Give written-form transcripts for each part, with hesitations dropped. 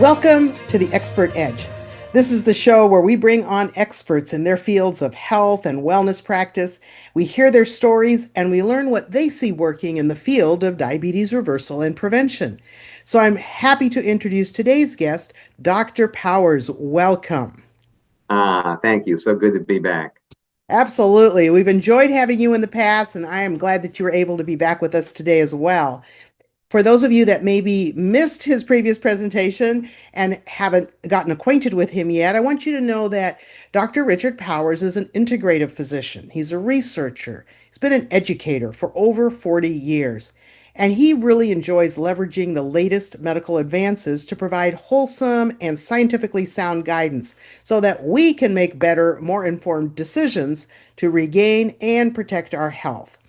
Welcome to the Expert Edge. This is the show where we bring on experts in their fields of health and wellness practice. We hear their stories and we learn what they see working in the field of diabetes reversal and prevention. So I'm happy to introduce today's guest, Dr. Powers. Welcome. Thank you. So good to be back. Absolutely. We've enjoyed having you in the past, and I am glad that you were able to be back with us today as well. For those of you that maybe missed his previous presentation and haven't gotten acquainted with him yet, I want you to know that Dr. Richard Powers is an integrative physician. He's a researcher. He's been an educator for over 40 years. And he really enjoys leveraging the latest medical advances to provide wholesome and scientifically sound guidance so that we can make better, more informed decisions to regain and protect our health.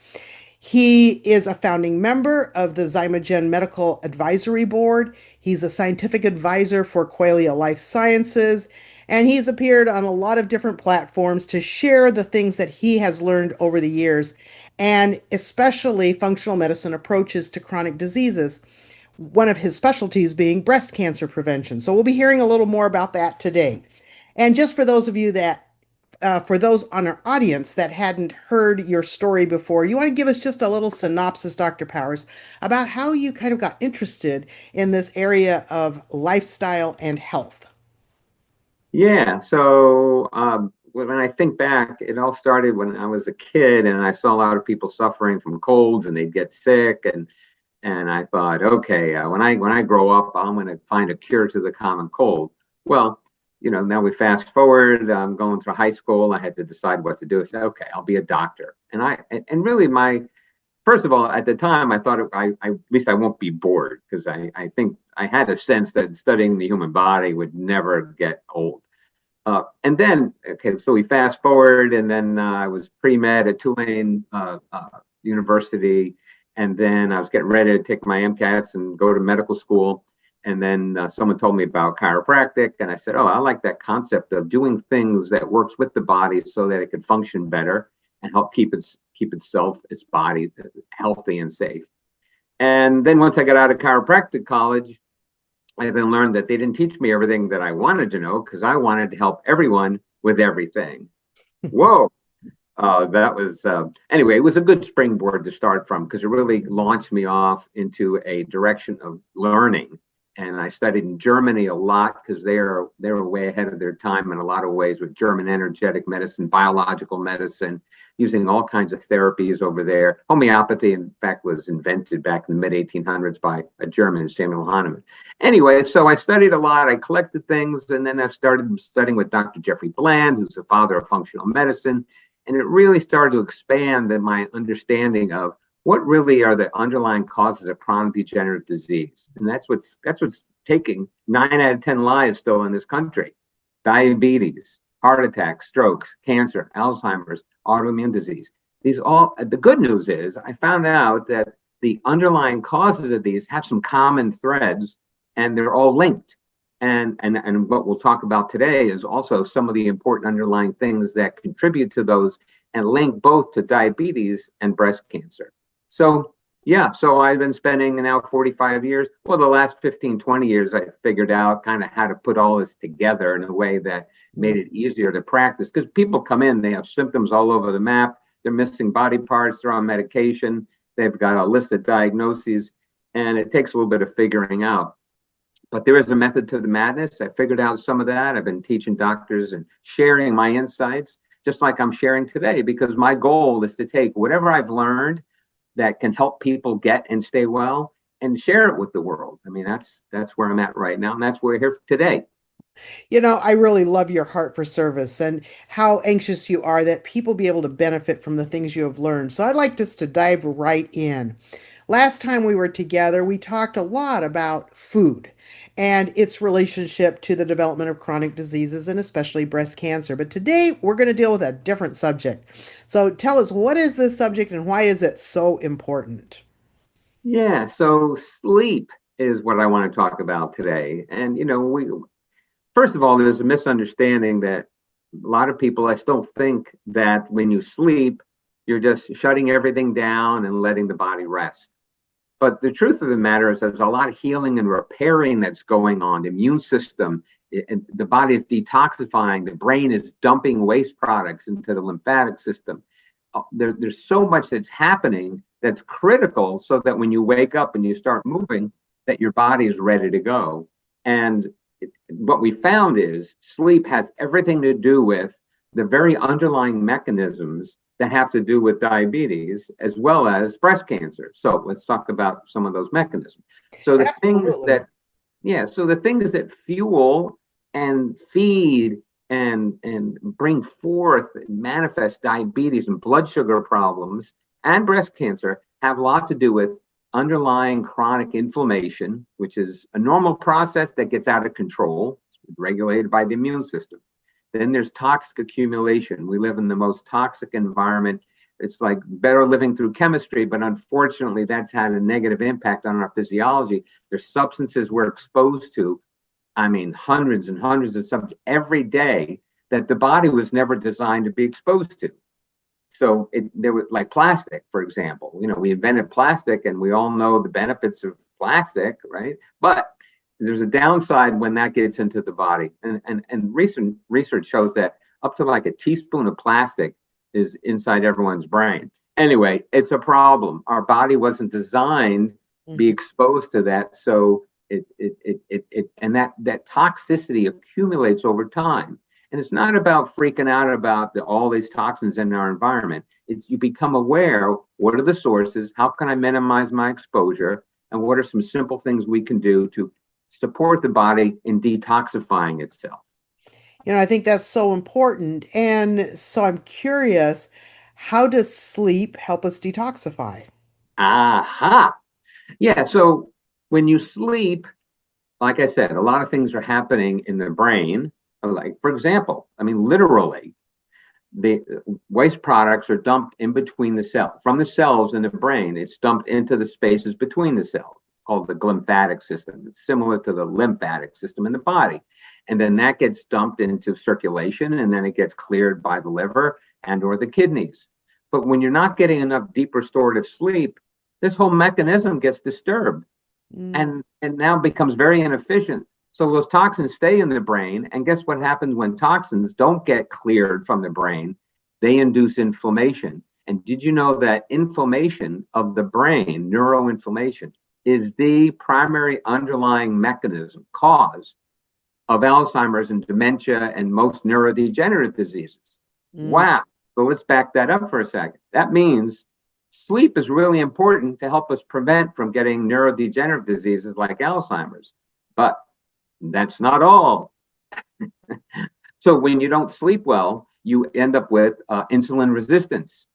He is a founding member of the Zymogen Medical Advisory Board. He's a scientific advisor for Qualia Life Sciences, and he's appeared on a lot of different platforms to share the things that he has learned over the years, and especially functional medicine approaches to chronic diseases, one of his specialties being breast cancer prevention. So we'll be hearing a little more about that today. And just for those of you that for those on our audience that hadn't heard your story before, you want to give us just a little synopsis, Dr. Powers, about how you kind of got interested in this area of lifestyle and health. Yeah. So when I think back, it all started when I was a kid, and I saw a lot of people suffering from colds, and they'd get sick, and I thought, okay, when I grow up, I'm going to find a cure to the common cold. Well, now we fast forward. I'm going through high school. I had to decide what to do. I said, okay, I'll be a doctor. And really first of all, at the time, I thought at least I won't be bored, because I think I had a sense that studying the human body would never get old. And then, okay, so we fast forward, and then I was pre-med at Tulane University, and then I was getting ready to take my MCAS and go to medical school. And then someone told me about chiropractic, and I said, oh, I like that concept of doing things that works with the body so that it can function better and help keep its body healthy and safe. And then once I got out of chiropractic college, I then learned that they didn't teach me everything that I wanted to know, because I wanted to help everyone with everything. Whoa. That was anyway, it was a good springboard to start from, because it really launched me off into a direction of learning. And I studied in Germany a lot, because they were way ahead of their time in a lot of ways with German energetic medicine, biological medicine, using all kinds of therapies over there. Homeopathy, in fact, was invented back in the mid-1800s by a German, Samuel Hahnemann. Anyway, so I studied a lot. I collected things, and then I started studying with Dr. Jeffrey Bland, who's the father of functional medicine. And it really started to expand my understanding of what really are the underlying causes of chronic degenerative disease. And that's what's taking 9 out of 10 lives still in this country. Diabetes, heart attacks, strokes, cancer, Alzheimer's, autoimmune disease. The good news is I found out that the underlying causes of these have some common threads, and they're all linked. And what we'll talk about today is also some of the important underlying things that contribute to those and link both to diabetes and breast cancer. So I've been spending now 45 years. Well, the last 15, 20 years, I figured out kind of how to put all this together in a way that made it easier to practice. Because people come in, they have symptoms all over the map. They're missing body parts. They're on medication. They've got a list of diagnoses, and it takes a little bit of figuring out. But there is a method to the madness. I figured out some of that. I've been teaching doctors and sharing my insights, just like I'm sharing today, because my goal is to take whatever I've learned that can help people get and stay well and share it with the world. I mean, that's where I'm at right now, and that's where we're here today. I really love your heart for service and how anxious you are that people be able to benefit from the things you have learned. So I'd like just to dive right in. Last time we were together, we talked a lot about food and its relationship to the development of chronic diseases and especially breast cancer. But today we're going to deal with a different subject. So tell us, what is this subject and why is it so important? Yeah, so sleep is what I want to talk about today. And first of all, there's a misunderstanding that a lot of people, I still think that when you sleep, you're just shutting everything down and letting the body rest. But the truth of the matter is there's a lot of healing and repairing that's going on. The immune system, the body is detoxifying, the brain is dumping waste products into the lymphatic system. There's so much that's happening that's critical so that when you wake up and you start moving, that your body is ready to go. And what we found is sleep has everything to do with the very underlying mechanisms that have to do with diabetes as well as breast cancer. So let's talk about some of those mechanisms. So the things Absolutely. that, yeah, so the things that fuel and feed and bring forth and manifest diabetes and blood sugar problems and breast cancer have a lot to do with underlying chronic inflammation, which is a normal process that gets out of control, regulated by the immune system. Then there's toxic accumulation. We live in the most toxic environment. It's like better living through chemistry, but unfortunately, that's had a negative impact on our physiology. There's substances we're exposed to, I mean, hundreds and hundreds of substances every day that the body was never designed to be exposed to. So there was like plastic, for example. You know, we invented plastic, and we all know the benefits of plastic, right? But there's a downside when that gets into the body. And recent research shows that up to like a teaspoon of plastic is inside everyone's brain. Anyway, it's a problem. Our body wasn't designed to be exposed to that. So that toxicity accumulates over time. And it's not about freaking out about all these toxins in our environment. It's you become aware, what are the sources? How can I minimize my exposure? And what are some simple things we can do to support the body in detoxifying itself? I think that's so important. And so I'm curious, how does sleep help us detoxify? Aha. Yeah. So when you sleep, like I said, a lot of things are happening in the brain. Like, for example, I mean, literally, the waste products are dumped in between the cells. From the cells in the brain, it's dumped into the spaces between the cells. It's called the glymphatic system. It's similar to the lymphatic system in the body. And then that gets dumped into circulation, and then it gets cleared by the liver and or the kidneys. But when you're not getting enough deep restorative sleep, this whole mechanism gets disturbed Mm. and now becomes very inefficient. So those toxins stay in the brain. And guess what happens when toxins don't get cleared from the brain? They induce inflammation. And did you know that inflammation of the brain, neuroinflammation, is the primary underlying mechanism, cause of Alzheimer's and dementia and most neurodegenerative diseases? Mm. Wow. So let's back that up for a second. That means sleep is really important to help us prevent from getting neurodegenerative diseases like Alzheimer's. But that's not all. So when you don't sleep well, you end up with insulin resistance.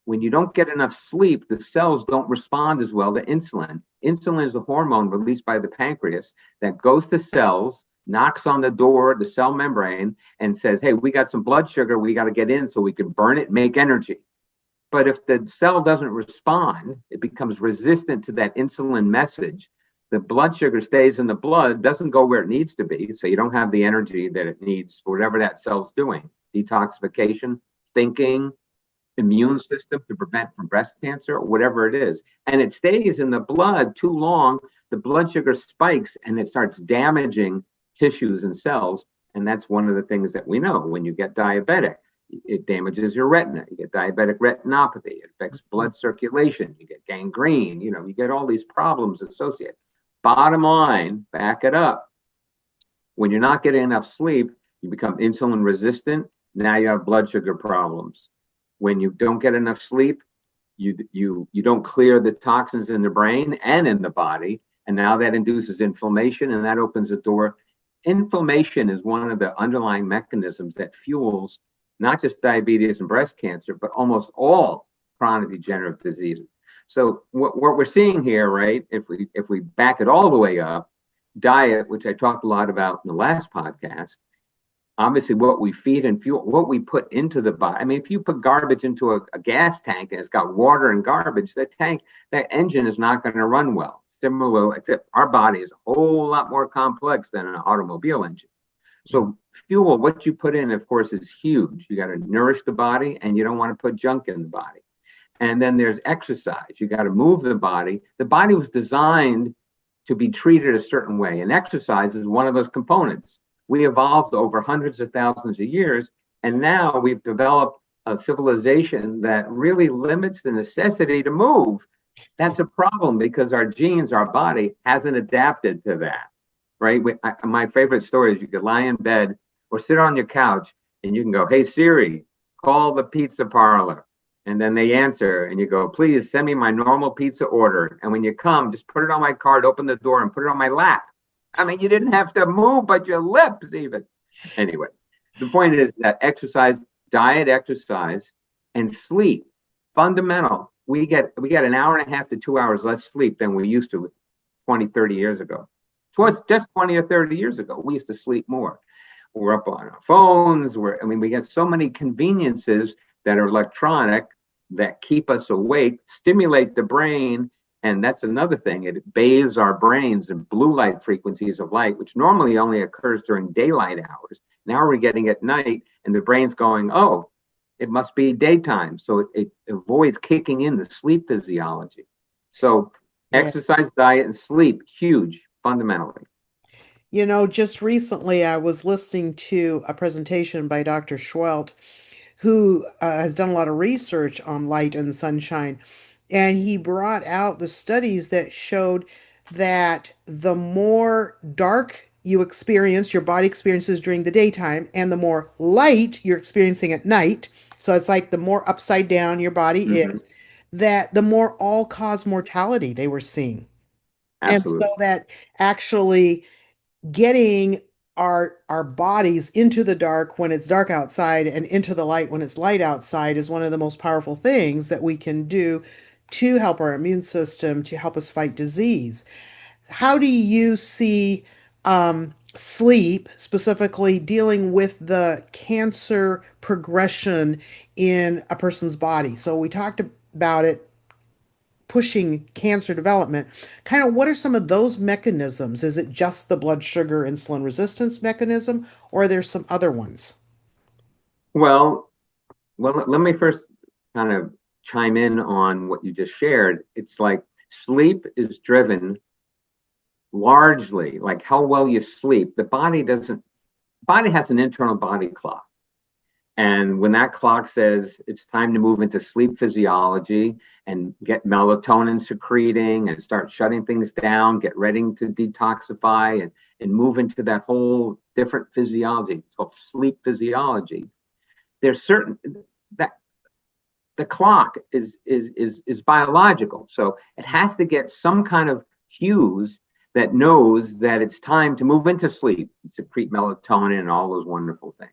When you don't get enough sleep, the cells don't respond as well to insulin. Insulin is a hormone released by the pancreas that goes to cells, knocks on the door, the cell membrane, and says, hey, we got some blood sugar, we got to get in so we can burn it, make energy. But if the cell doesn't respond, it becomes resistant to that insulin message. The blood sugar stays in the blood, doesn't go where it needs to be. So you don't have the energy that it needs for whatever that cell's doing. Detoxification, thinking, immune system to prevent from breast cancer, or whatever it is. And it stays in the blood too long, the blood sugar spikes and it starts damaging tissues and cells. And that's one of the things that we know when you get diabetic. It damages your retina. You get diabetic retinopathy. It affects blood circulation. You get gangrene. You get all these problems associated. Bottom line, back it up. When you're not getting enough sleep, you become insulin resistant. Now you have blood sugar problems. When you don't get enough sleep, you don't clear the toxins in the brain and in the body, and now that induces inflammation, and that opens the door. Inflammation is one of the underlying mechanisms that fuels not just diabetes and breast cancer, but almost all chronic degenerative diseases. So what we're seeing here, right, if we back it all the way up, diet, which I talked a lot about in the last podcast, obviously what we feed and fuel, what we put into the body. I mean, if you put garbage into a gas tank and it's got water and garbage, that engine is not going to run well. Similar, except our body is a whole lot more complex than an automobile engine. So fuel, what you put in, of course, is huge. You got to nourish the body, and you don't want to put junk in the body. And then there's exercise. You got to move the body. The body was designed to be treated a certain way, and exercise is one of those components. We evolved over hundreds of thousands of years, and now we've developed a civilization that really limits the necessity to move. That's a problem because our genes, our body hasn't adapted to that, right? My favorite story is you could lie in bed or sit on your couch and you can go, "Hey Siri, call the pizza parlor." And then they answer and you go, "Please send me my normal pizza order. And when you come, just put it on my card, open the door and put it on my lap." I mean, you didn't have to move, but your lips even. Anyway, the point is that exercise, diet, exercise, and sleep, fundamental. We get an hour and a half to 2 hours less sleep than we used to 20, 30 years ago. So it's just 20 or 30 years ago. We used to sleep more. We're up on our phones. We get so many conveniences that are electronic that keep us awake, stimulate the brain. And that's another thing. It bathes our brains in blue light frequencies of light, which normally only occurs during daylight hours. Now we're getting at night and the brain's going, "Oh, it must be daytime." So it avoids kicking in the sleep physiology. So Yeah. exercise, diet, and sleep, huge, fundamentally. Just recently I was listening to a presentation by Dr. Schwelt, who has done a lot of research on light and sunshine. And he brought out the studies that showed that the more dark you experience, your body experiences during the daytime, and the more light you're experiencing at night. So it's like the more upside down your body Mm-hmm. is, that the more all-cause mortality they were seeing. And so Absolutely. that actually getting our bodies into the dark when it's dark outside and into the light when it's light outside is one of the most powerful things that we can do to help our immune system, to help us fight disease. How do you see sleep specifically dealing with the cancer progression in a person's body? So we talked about it pushing cancer development. Kind of what are some of those mechanisms? Is it just the blood sugar insulin resistance mechanism, or are there some other ones? Well, let me first kind of chime in on what you just shared. It's like sleep is driven largely, like how well you sleep. Body has an internal body clock. And when that clock says it's time to move into sleep physiology and get melatonin secreting and start shutting things down, get ready to detoxify and move into that whole different physiology. It's called sleep physiology. There's certain that the clock is biological. So it has to get some kind of cues that knows that it's time to move into sleep, secrete melatonin and all those wonderful things.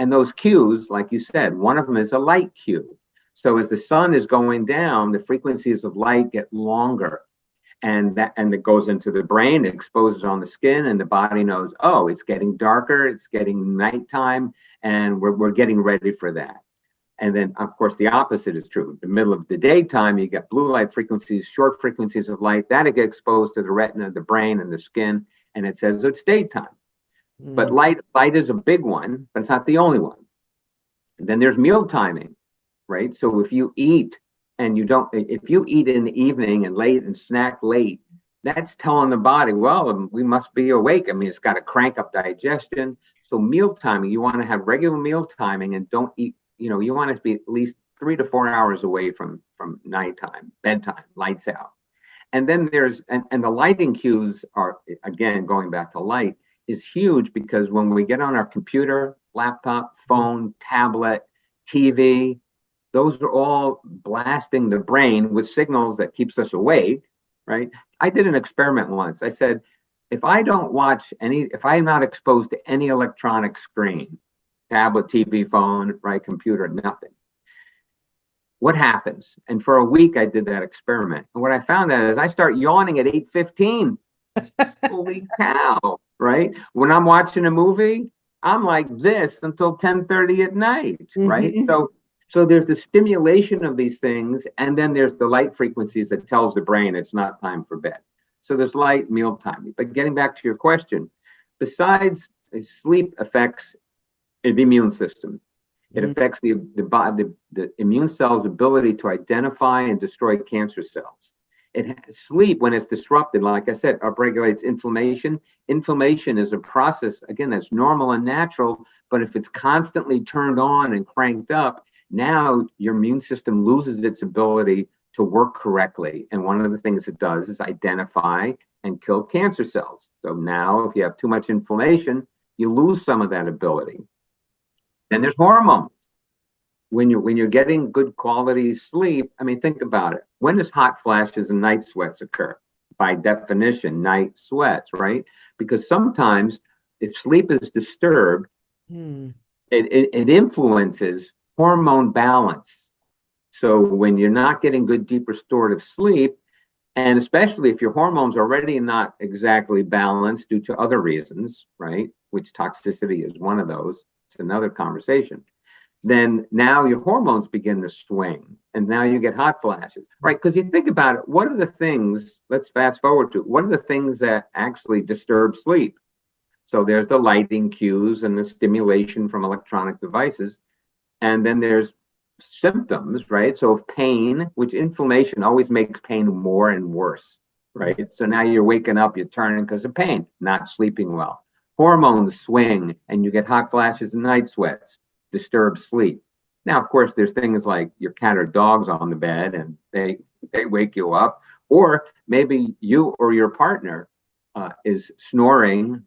And those cues, like you said, one of them is a light cue. So as the sun is going down, the frequencies of light get longer. And it goes into the brain, it exposes on the skin, and the body knows, oh, it's getting darker, it's getting nighttime, and we're getting ready for that. And then, of course, the opposite is true. In the middle of the daytime, you get blue light frequencies, short frequencies of light, that get exposed to the retina, the brain, and the skin, and it says it's daytime. But Mm. light is a big one, but it's not the only one. And then there's meal timing, right? So if you eat if you eat in the evening and late and snack late, that's telling the body, well, we must be awake. I mean, it's got to crank up digestion. So meal timing, you want to have regular meal timing and don't eat, you want to be at least 3 to 4 hours away from nighttime, bedtime, lights out. And then and the lighting cues are, again, going back to light, is huge because when we get on our computer, laptop, phone, tablet, TV, those are all blasting the brain with signals that keeps us awake, right? I did an experiment once. I said, if I'm not exposed to any electronic screen, tablet, TV, phone, right, computer, nothing, what happens? And for a week, I did that experiment. And what I found out is I start yawning at 8:15. Holy cow, right? When I'm watching a movie, I'm like this until 10:30 at night, right? Hmm. So there's the stimulation of these things, and then there's the light frequencies that tells the brain it's not time for bed. So there's light, meal timing. But getting back to your question, besides sleep affects the immune system, It affects the immune cell's ability to identify and destroy cancer cells. Sleep, when it's disrupted, like I said, upregulates inflammation. Inflammation is a process, again, that's normal and natural, but if it's constantly turned on and cranked up, now your immune system loses its ability to work correctly. And one of the things it does is identify and kill cancer cells. So now if you have too much inflammation, you lose some of that ability. Then there's hormones. When you're getting good quality sleep, I mean, think about it. When does hot flashes and night sweats occur? By definition, night sweats, right? Because sometimes if sleep is disturbed, it influences hormone balance. So when you're not getting good deep restorative sleep, and especially if your hormones are already not exactly balanced due to other reasons, right? Which toxicity is one of those. It's another conversation. Then now your hormones begin to swing and now you get hot flashes, right? Because you think about it, what are the things, let's fast forward to, what are the things that actually disturb sleep? So there's the lighting cues and the stimulation from electronic devices. And then there's symptoms, right? So if pain, which inflammation always makes pain more and worse, right? So now you're waking up, you're turning because of pain, not sleeping well. Hormones swing and you get hot flashes and night sweats, disturb sleep. Now, of course, there's things like your cat or dog's on the bed and they wake you up, or maybe you or your partner is snoring,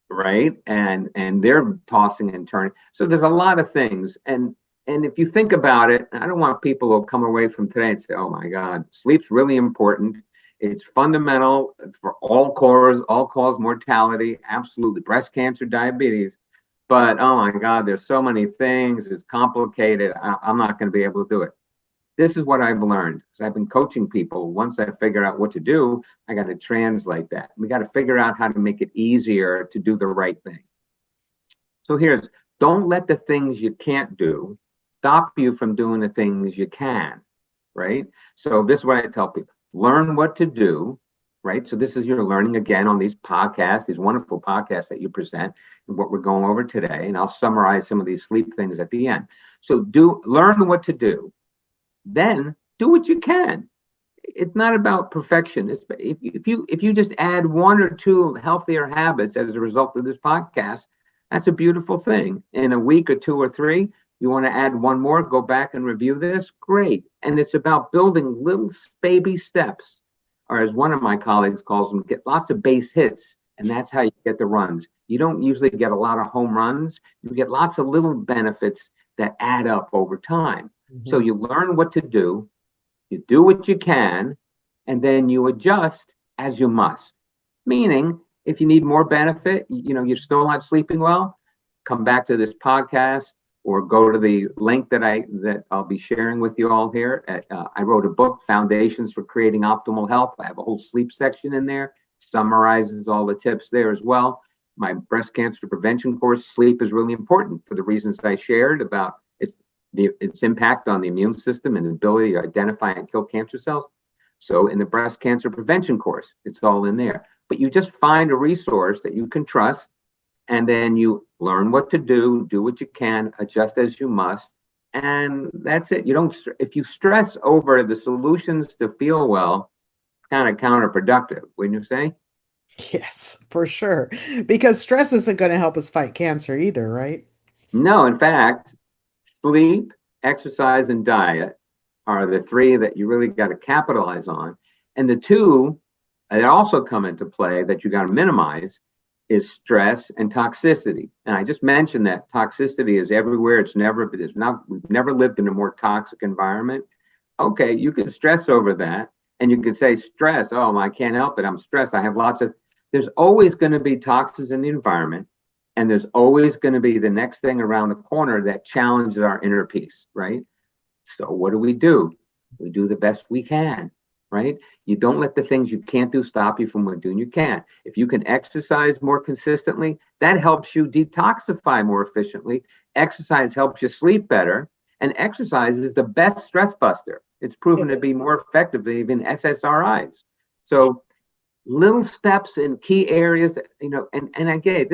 right? And they're tossing and turning. So there's a lot of things. And if you think about it, I don't want people to come away from today and say, oh my God, sleep's really important. It's fundamental for all cause mortality, absolutely. Breast cancer, diabetes. But oh my God, there's so many things. It's complicated. I'm not going to be able to do it. This is what I've learned. So I've been coaching people. Once I figure out what to do, I got to translate that. We got to figure out how to make it easier to do the right thing. So don't let the things you can't do stop you from doing the things you can, right? So this is what I tell people. Learn what to do, right? So this is your learning again on these podcasts, these wonderful podcasts that you present and what we're going over today. And I'll summarize some of these sleep things at the end. So learn what to do, then do what you can. It's not about perfection. If you just add one or two healthier habits as a result of this podcast, that's a beautiful thing. In a week or two or three, you want to add one more, go back and review this, great. And it's about building little baby steps, or as one of my colleagues calls them, get lots of base hits. And that's how you get the runs. You don't usually get a lot of home runs. You get lots of little benefits that add up over time. Mm-hmm. So you learn what to do, you do what you can, and then you adjust as you must. Meaning, if you need more benefit, you're still not sleeping well, come back to this podcast or go to the link that I'll be sharing with you all here. I wrote a book, Foundations for Creating Optimal Health. I have a whole sleep section in there, summarizes all the tips there as well. My breast cancer prevention course, sleep is really important for the reasons I shared about its impact on the immune system and ability to identify and kill cancer cells. So in the breast cancer prevention course, it's all in there. But you just find a resource that you can trust, and then you learn what to do what you can, adjust as you must, and that's it. If you stress over the solutions to feel well, kind of counterproductive, wouldn't you say? Yes, for sure. Because stress isn't going to help us fight cancer either, right? No, in fact, sleep, exercise, and diet are the three that you really got to capitalize on. And the two that also come into play that you got to minimize is stress and toxicity. And I just mentioned that toxicity is everywhere. We've never lived in a more toxic environment. Okay, you can stress over that. And you can say stress, oh, I can't help it. I'm stressed. There's always going to be toxins in the environment. And there's always going to be the next thing around the corner that challenges our inner peace, right? So what do? We do the best we can, right? You don't let the things you can't do stop you from doing you can. If you can exercise more consistently, that helps you detoxify more efficiently. Exercise helps you sleep better. And exercise is the best stress buster. It's proven to be more effective than even SSRIs. So little steps in key areas that, and again,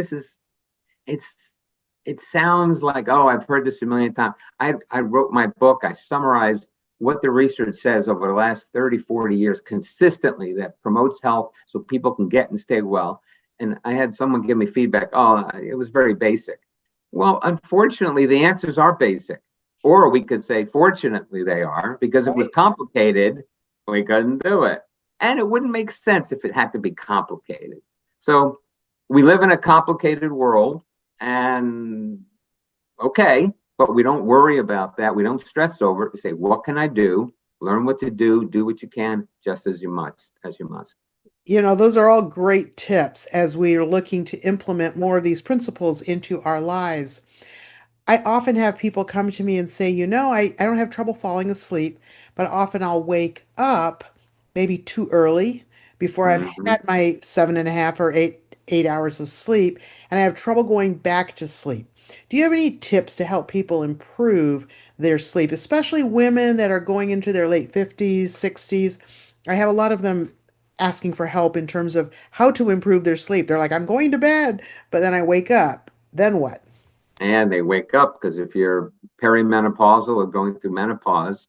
it's it sounds like, oh, I've heard this a million times. I wrote my book. I summarized what the research says over the last 30, 40 years consistently that promotes health so people can get and stay well. And I had someone give me feedback. Oh, it was very basic. Well, unfortunately, the answers are basic. Or we could say, fortunately, they are, because if it was Right. complicated, we couldn't do it. And it wouldn't make sense if it had to be complicated. So we live in a complicated world, and okay, but we don't worry about that. We don't stress over it. We say, what can I do? Learn what to do what you can, just as you must. Those are all great tips as we are looking to implement more of these principles into our lives. I often have people come to me and say, I don't have trouble falling asleep, but often I'll wake up maybe too early before I've Mhm. had my 7.5 or eight hours of sleep, and I have trouble going back to sleep. Do you have any tips to help people improve their sleep, especially women that are going into their late 50s, 60s? I have a lot of them asking for help in terms of how to improve their sleep. They're like, I'm going to bed, but then I wake up. Then what? And they wake up because if you're perimenopausal or going through menopause,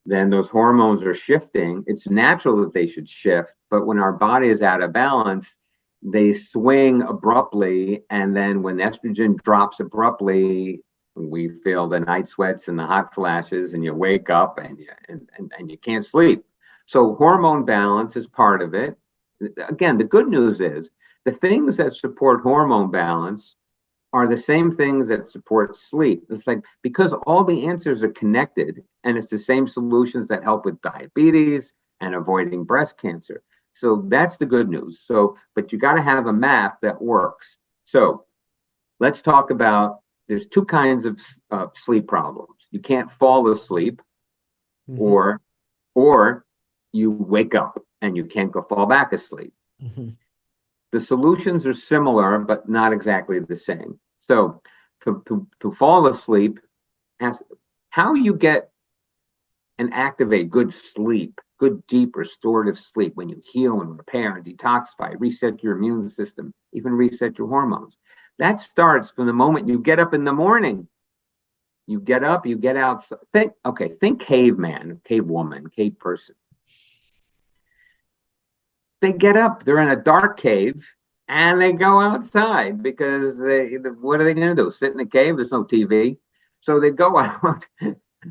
then those hormones are shifting. It's natural that they should shift, but when our body is out of balance, they swing abruptly. And then when estrogen drops abruptly, we feel the night sweats and the hot flashes, and you wake up and you can't sleep. So hormone balance is part of it. Again, the good news is the things that support hormone balance are the same things that support sleep. It's like because all the answers are connected and it's the same solutions that help with diabetes and avoiding breast cancer. So that's the good news. So, but you got to have a map that works. So let's talk about there's two kinds of sleep problems. You can't fall asleep Mhm, or or you wake up and you can't go fall back asleep. mhm. The solutions are similar, but not exactly the same. So to fall asleep, has, how you get and activate good sleep, good deep restorative sleep when you heal and repair and detoxify, reset your immune system, even reset your hormones. That starts from the moment you get up in the morning. You get up, you get out. Think caveman, cave woman, cave person. They get up, they're in a dark cave, and they go outside because what are they going to do? Sit in a cave? There's no TV. So they go out.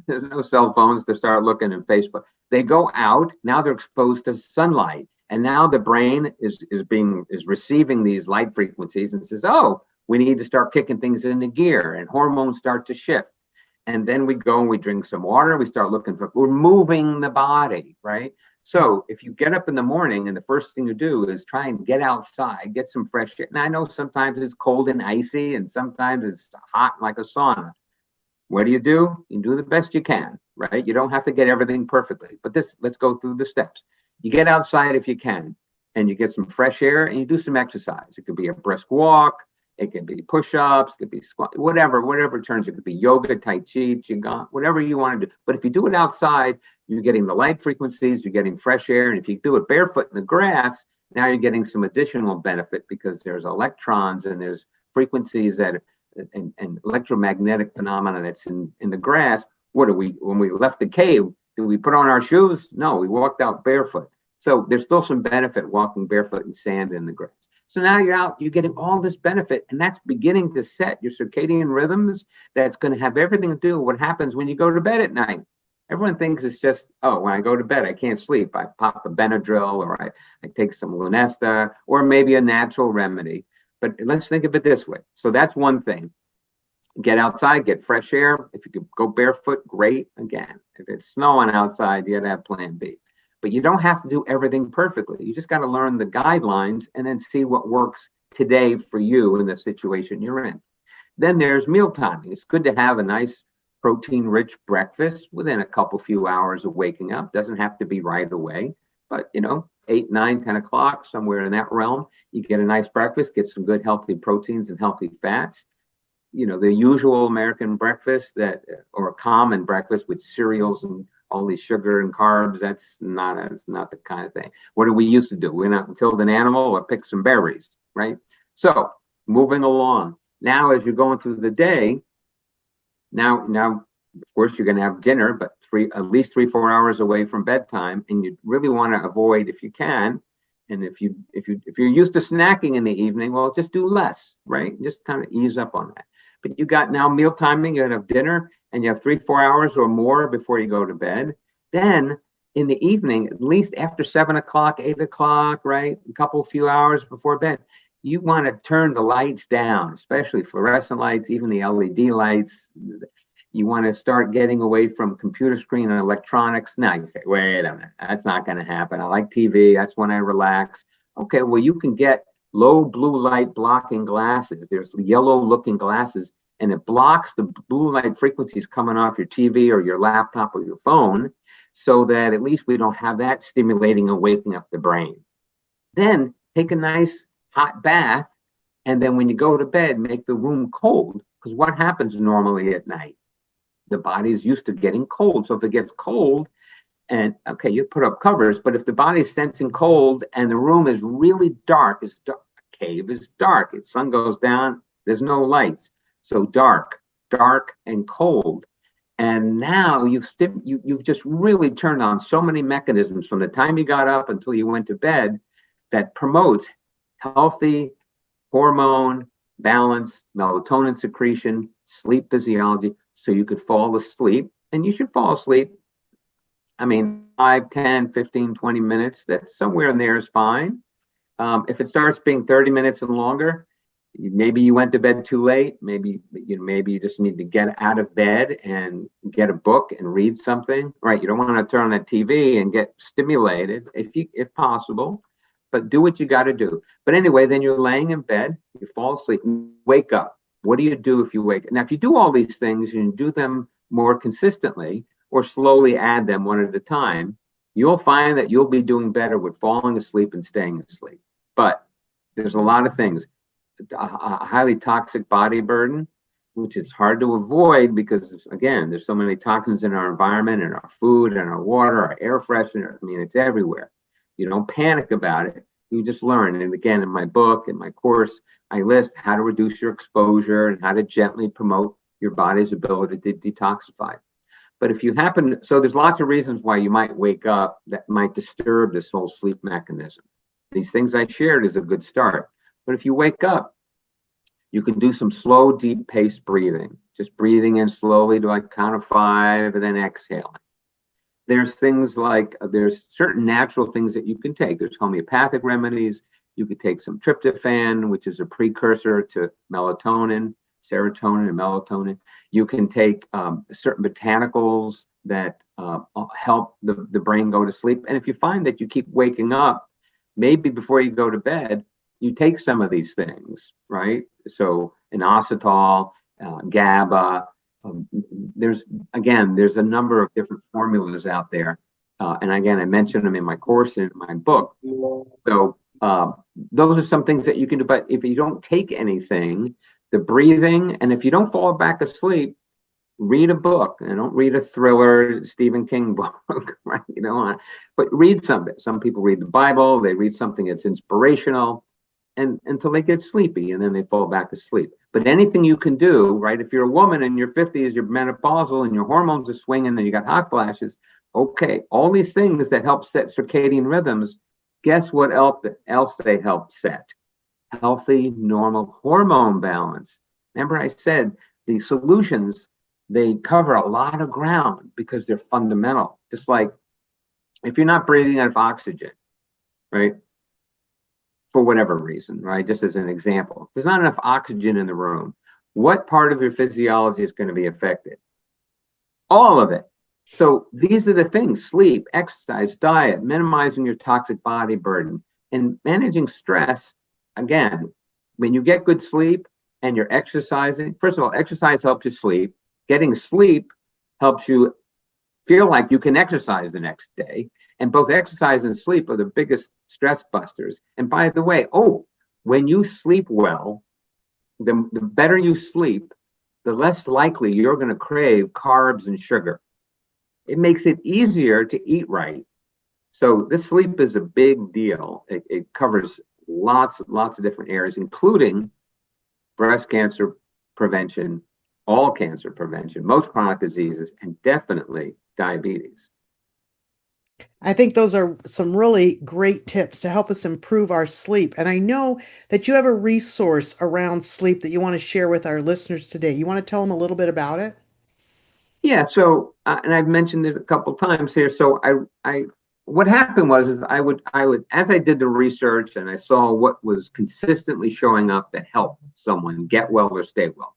There's no cell phones to start looking at Facebook. They go out. Now they're exposed to sunlight. And now the brain is receiving these light frequencies and says, oh, we need to start kicking things into gear, and hormones start to shift. And then we go and we drink some water. We start looking for, we're moving the body, right? So if you get up in the morning and the first thing you do is try and get outside, get some fresh air. And I know sometimes it's cold and icy and sometimes it's hot like a sauna. What do? You do the best you can, right? You don't have to get everything perfectly, but let's go through the steps. You get outside if you can, and you get some fresh air and you do some exercise. It could be a brisk walk. It could be push-ups, it could be squat, whatever turns. It could be yoga, tai chi, qigong, whatever you want to do. But if you do it outside, you're getting the light frequencies, you're getting fresh air. And if you do it barefoot in the grass, now you're getting some additional benefit because there's electrons and there's frequencies that and electromagnetic phenomena that's in the grass. What do we, when we left the cave, did we put on our shoes? No, we walked out barefoot. So there's still some benefit walking barefoot in sand in the grass. So now you're out, you're getting all this benefit, and that's beginning to set your circadian rhythms. That's going to have everything to do with what happens when you go to bed at night. Everyone thinks it's just, oh, when I go to bed, I can't sleep. I pop a Benadryl or I take some Lunesta or maybe a natural remedy. But let's think of it this way. So that's one thing. Get outside, get fresh air. If you could go barefoot, great. Again, if it's snowing outside, you got to have plan B. But you don't have to do everything perfectly. You just got to learn the guidelines and then see what works today for you in the situation you're in. Then there's meal timing. It's good to have a nice protein rich breakfast within a couple few hours of waking up. Doesn't have to be right away, but 8, 9, 10 o'clock, somewhere in that realm, you get a nice breakfast, get some good healthy proteins and healthy fats. The usual American breakfast or a common breakfast with cereals and all these sugar and carbs, it's not the kind of thing. What do we used to do? We went out and killed an animal or picked some berries, right? So moving along, Now, as you're going through the day, now, of course, you're going to have dinner, but at least 3, 4 hours away from bedtime, and you really want to avoid, if you can. And if you're used to snacking in the evening, well, just do less, right? Just kind of ease up on that. But you got now meal timing, you have dinner, and you have 3, 4 hours or more before you go to bed. Then in the evening, at least after 7 o'clock, 8 o'clock, right? Few hours before bed, you want to turn the lights down, especially fluorescent lights, even the LED lights. You want to start getting away from computer screen and electronics. Now you say, wait a minute, that's not going to happen. I like TV. That's when I relax. Okay, well, you can get low blue light blocking glasses. There's yellow looking glasses, and it blocks the blue light frequencies coming off your TV or your laptop or your phone, so that at least we don't have that stimulating and waking up the brain. Then take a nice hot bath, and then when you go to bed, make the room cold, because what happens normally at night? The body is used to getting cold. So if it gets cold, and okay, you put up covers, but if the body's sensing cold and the room is really dark, a cave is dark. If sun goes down, there's no lights. So dark and cold. And now you've just really turned on so many mechanisms from the time you got up until you went to bed that promotes healthy hormone balance, melatonin secretion, sleep physiology, so you could fall asleep. And you should fall asleep. I mean, 5, 10, 15, 20 minutes, that's somewhere in there is fine. If it starts being 30 minutes and longer, maybe you went to bed too late. Maybe you just need to get out of bed and get a book and read something, right? You don't want to turn on that TV and get stimulated if possible, but do what you got to do. But anyway, then you're laying in bed, you fall asleep, and wake up. What do you do if you wake? Now, if you do all these things and you do them more consistently or slowly add them one at a time, you'll find that you'll be doing better with falling asleep and staying asleep. But there's a lot of things. A highly toxic body burden, which it's hard to avoid because, again, there's so many toxins in our environment, in our food, in our water, our air freshener. I mean, it's everywhere. You don't panic about it. You just learn. And again, in my book, in my course, I list how to reduce your exposure and how to gently promote your body's ability to detoxify. But if you happen, so there's lots of reasons why you might wake up that might disturb this whole sleep mechanism. These things I shared is a good start. But if you wake up, you can do some slow, deep paced breathing, just breathing in slowly to like count of 5 and then exhaling. There's things like, there's certain natural things that you can take. There's homeopathic remedies. You could take some tryptophan, which is a precursor to melatonin, serotonin and melatonin. You can take certain botanicals that help the brain go to sleep. And if you find that you keep waking up, maybe before you go to bed, you take some of these things, right? So inositol, GABA. There's a number of different formulas out there. And again, I mentioned them in my course and in my book. So those are some things that you can do. But if you don't take anything, the breathing, and if you don't fall back asleep, read a book. And don't read a thriller, Stephen King book, right? You know, but read something. Some people read the Bible. They read something that's inspirational, and until they get sleepy, and then they fall back asleep. But anything you can do, right? If you're a woman in your 50s, you're menopausal, and your hormones are swinging, and you got hot flashes. Okay, all these things that help set circadian rhythms. Guess what else they help set? Healthy, normal hormone balance. Remember, I said the solutions, they cover a lot of ground because they're fundamental. Just like if you're not breathing enough oxygen, right? For whatever reason, right? Just as an example, there's not enough oxygen in the room. What part of your physiology is going to be affected? All of it. So these are the things: sleep, exercise, diet, minimizing your toxic body burden, and managing stress. Again, when you get good sleep and you're exercising, first of all, exercise helps you sleep. Getting sleep helps you feel like you can exercise the next day. And both exercise and sleep are the biggest stress busters. And by the way, when you sleep well, the better you sleep, the less likely you're going to crave carbs and sugar. It makes it easier to eat right. So this sleep is a big deal. It covers lots of different areas, including breast cancer prevention, all cancer prevention, most chronic diseases, and definitely diabetes. I think those are some really great tips to help us improve our sleep. And I know that you have a resource around sleep that you want to share with our listeners today. You want to tell them a little bit about it? Yeah, so and I've mentioned it a couple times here. So what happened was is I would, as I did the research and I saw what was consistently showing up that helped someone get well or stay well.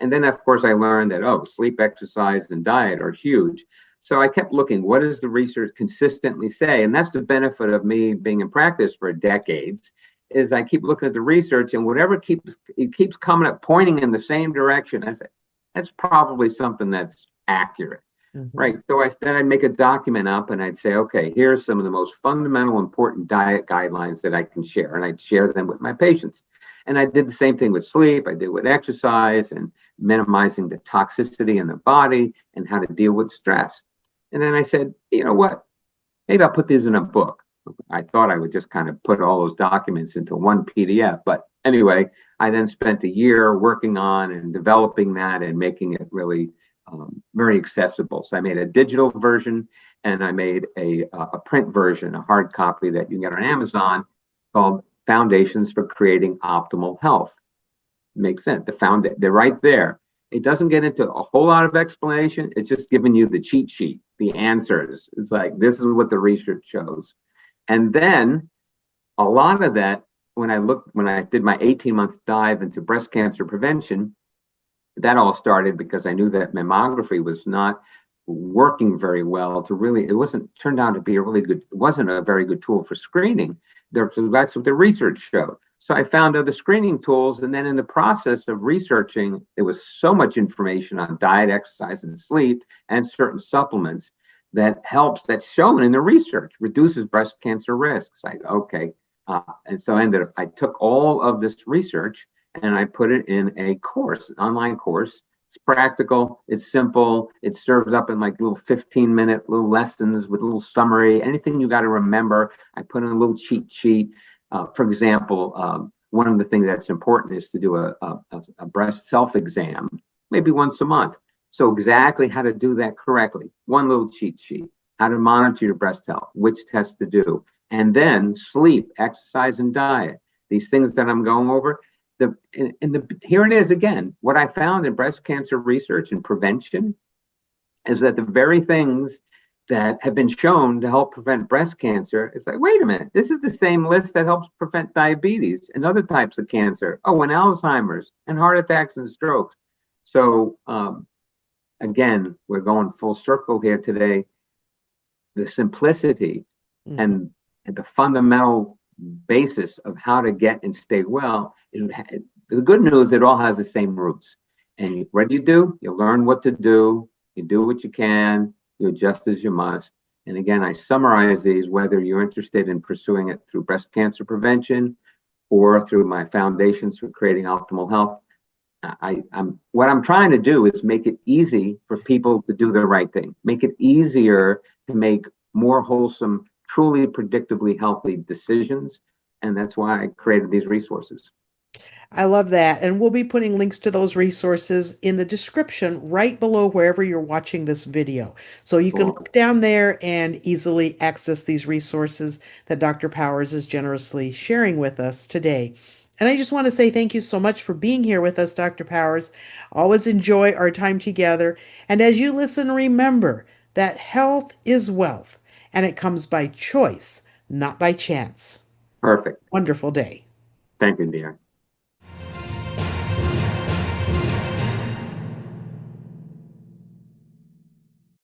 And then, of course, I learned that, oh, sleep, exercise, and diet are huge. So I kept looking, what does the research consistently say? And that's the benefit of me being in practice for decades, is I keep looking at the research, and whatever keeps coming up, pointing in the same direction. I say, that's probably something that's accurate. Mhm. Right. So then I'd make a document up and I'd say, okay, here's some of the most fundamental important diet guidelines that I can share. And I'd share them with my patients. And I did the same thing with sleep. I did with exercise and minimizing the toxicity in the body and how to deal with stress. And then I said, you know what? Maybe I'll put these in a book. I thought I would just kind of put all those documents into one PDF. But anyway, I then spent a year working on and developing that and making it really very accessible. So I made a digital version and I made a print version, a hard copy that you can get on Amazon called Foundations for Creating Optimal Health. Makes sense. They're right there. It doesn't get into a whole lot of explanation. It's just giving you the cheat sheet, the answers. It's like, this is what the research shows. And then a lot of that, when I did my 18-month dive into breast cancer prevention, that all started because I knew that mammography was not working very well it wasn't turned out to be it wasn't a very good tool for screening. That's what the research showed. So I found other screening tools. And then in the process of researching, there was so much information on diet, exercise, and sleep, and certain supplements that's shown in the research, reduces breast cancer risks. Okay. And so I took all of this research and I put it in a course, an online course. It's practical, it's simple, it serves up in like little 15-minute little lessons with a little summary, anything you got to remember. I put in a little cheat sheet. For example, one of the things that's important is to do a breast self-exam, maybe once a month. So exactly how to do that correctly. One little cheat sheet, how to monitor your breast health, which tests to do, and then sleep, exercise, and diet. These things that I'm going over, here it is again. What I found in breast cancer research and prevention is that the very things that have been shown to help prevent breast cancer, it's like, wait a minute, this is the same list that helps prevent diabetes and other types of cancer. Oh, and Alzheimer's and heart attacks and strokes. So again, we're going full circle here today. The simplicity Mhm. and the fundamental basis of how to get and stay well. The good news, it all has the same roots. And what do? You learn what to do. You do what you can. You adjust as you must. And again, I summarize these, whether you're interested in pursuing it through breast cancer prevention or through my foundations for creating optimal health. What I'm trying to do is make it easy for people to do the right thing, make it easier to make more wholesome, truly predictably healthy decisions. And that's why I created these resources. I love that. And we'll be putting links to those resources in the description right below wherever you're watching this video. So you can Cool. look down there and easily access these resources that Dr. Powers is generously sharing with us today. And I just want to say thank you so much for being here with us, Dr. Powers. Always enjoy our time together. And as you listen, remember that health is wealth and it comes by choice, not by chance. Perfect. Wonderful day. Thank you, dear.